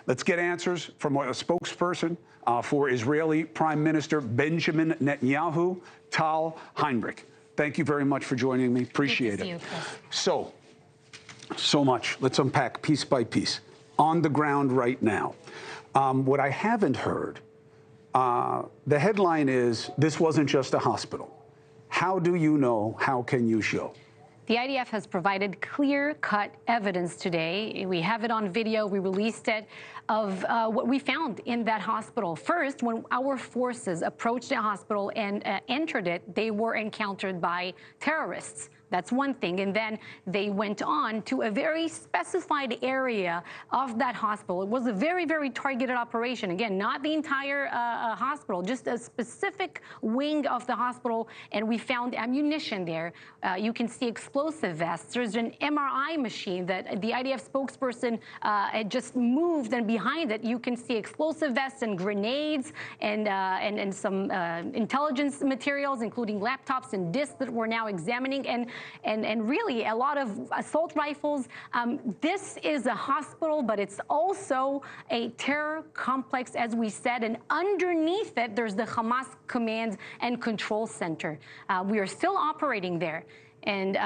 Let's get answers from a spokesperson for Israeli Prime Minister Benjamin Netanyahu, Tal Heinrich. Thank you very much for joining me. Appreciate it. So much. Let's unpack piece by piece. On the ground right now. What I haven't heard, the headline is, this wasn't just a hospital. How do you know? How can you show? The IDF has provided clear-cut evidence today. We have it on video. We released it of what we found in that hospital. First, when our forces approached the hospital and entered it, they were encountered by terrorists. That's one thing. And then they went on to a very specified area of that hospital. It was a very, very targeted operation. Again, not the entire hospital, just a specific wing of the hospital. And we found ammunition there. You can see explosive vests. There's an MRI machine that the IDF spokesperson had just moved, and behind it, you can see explosive vests and grenades and some intelligence materials, including laptops and disks that we're now examining. And really a lot of assault rifles. This is a hospital, but it's also a terror complex, as we said, and underneath it, there's the Hamas Command and Control Center. We are still operating there. And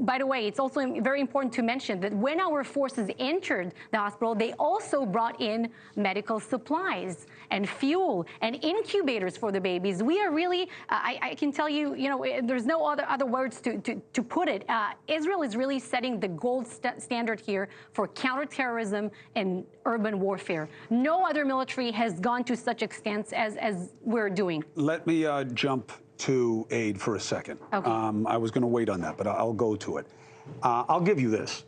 by the way, it's also very important to mention that when our forces entered the hospital, they also brought in medical supplies and fuel and incubators for the babies. We are really, I can tell you, there's no other words to put it. Israel is really setting the gold standard here for counterterrorism and urban warfare. No other military has gone to such extents as we're doing. Let me jump to aid for a second. Okay. I was going to wait on that, but I'll go to it. I'll give you this.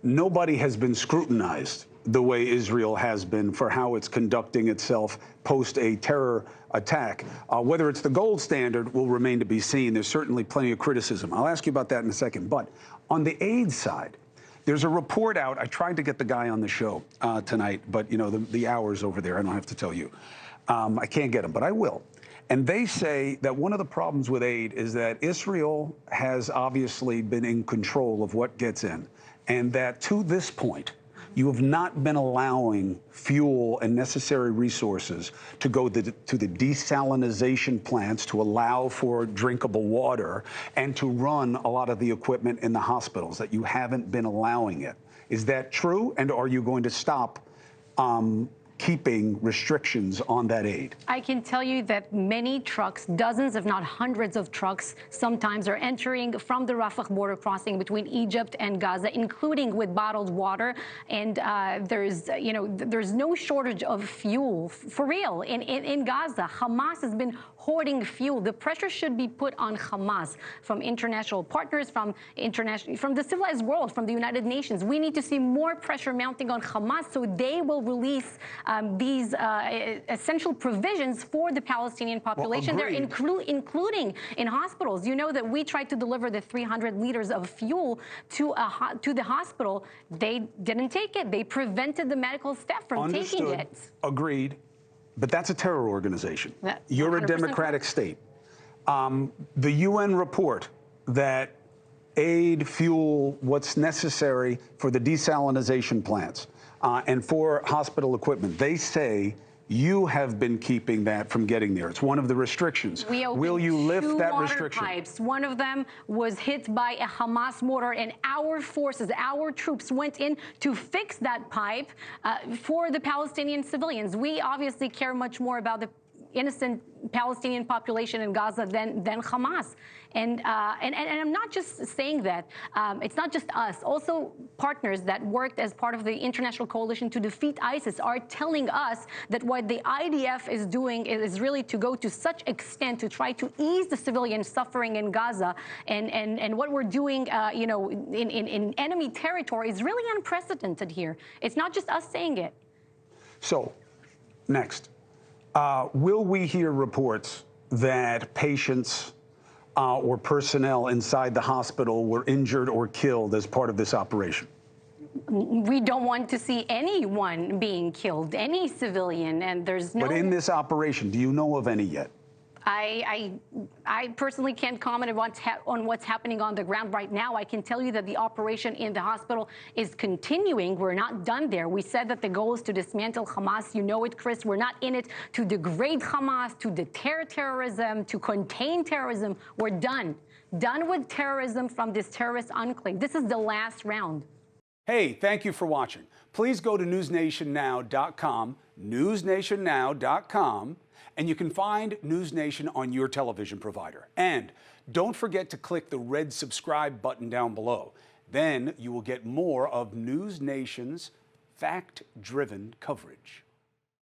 Nobody has been scrutinized the way Israel has been for how it's conducting itself post a terror attack. Whether it's the gold standard will remain to be seen. There's certainly plenty of criticism. I'll ask you about that in a second. But on the aid side, there's a report out. I tried to get the guy on the show tonight, but the hours over there, I don't have to tell you. I can't get him, but I will. And they say that one of the problems with aid is that Israel has obviously been in control of what gets in, and that to this point, you have not been allowing fuel and necessary resources to go to the desalinization plants to allow for drinkable water and to run a lot of the equipment in the hospitals, that you haven't been allowing it. Is that true? And are you going to stop keeping restrictions on that aid? I can tell you that many trucks, dozens if not hundreds of trucks, sometimes are entering from the Rafah border crossing between Egypt and Gaza, including with bottled water. And there's no shortage of fuel, for real, in Gaza. Hamas has been hoarding fuel. The pressure should be put on Hamas from international partners, from the civilized world, from the United Nations. We need to see more pressure mounting on Hamas so they will release these essential provisions for the Palestinian population. Well, they're including in hospitals. You know that we tried to deliver the 300 liters of fuel to the hospital. They didn't take it. They prevented the medical staff from taking it. Agreed. But that's a terror organization. You're a democratic state. The UN report that aid, fuel, what's necessary for the desalinization plants and for hospital equipment, they say you have been keeping that from getting there. It's one of the restrictions. Will you lift that restriction? Pipes. One of them was hit by a Hamas mortar, and our forces, our troops went in to fix that pipe for the Palestinian civilians. We obviously care much more about the innocent Palestinian population in Gaza than Hamas. And I'm not just saying that. It's not just us. Also, partners that worked as part of the international coalition to defeat ISIS are telling us that what the IDF is doing is really to go to such extent to try to ease the civilian suffering in Gaza. And what we're doing, in enemy territory is really unprecedented here. It's not just us saying it. So, next. Will we hear reports that patients or personnel inside the hospital were injured or killed as part of this operation? We don't want to see anyone being killed, any civilian, and there's no... But in this operation, do you know of any yet? I personally can't comment on what's happening on the ground right now. I can tell you that the operation in the hospital is continuing. We're not done there. We said that the goal is to dismantle Hamas. You know it, Chris. We're not in it to degrade Hamas, to deter terrorism, to contain terrorism. We're done. Done with terrorism from this terrorist enclave. This is the last round. Hey, thank you for watching. Please go to newsnationnow.com, newsnationnow.com, and you can find News Nation on your television provider. And don't forget to click the red subscribe button down below. Then you will get more of News Nation's fact-driven coverage.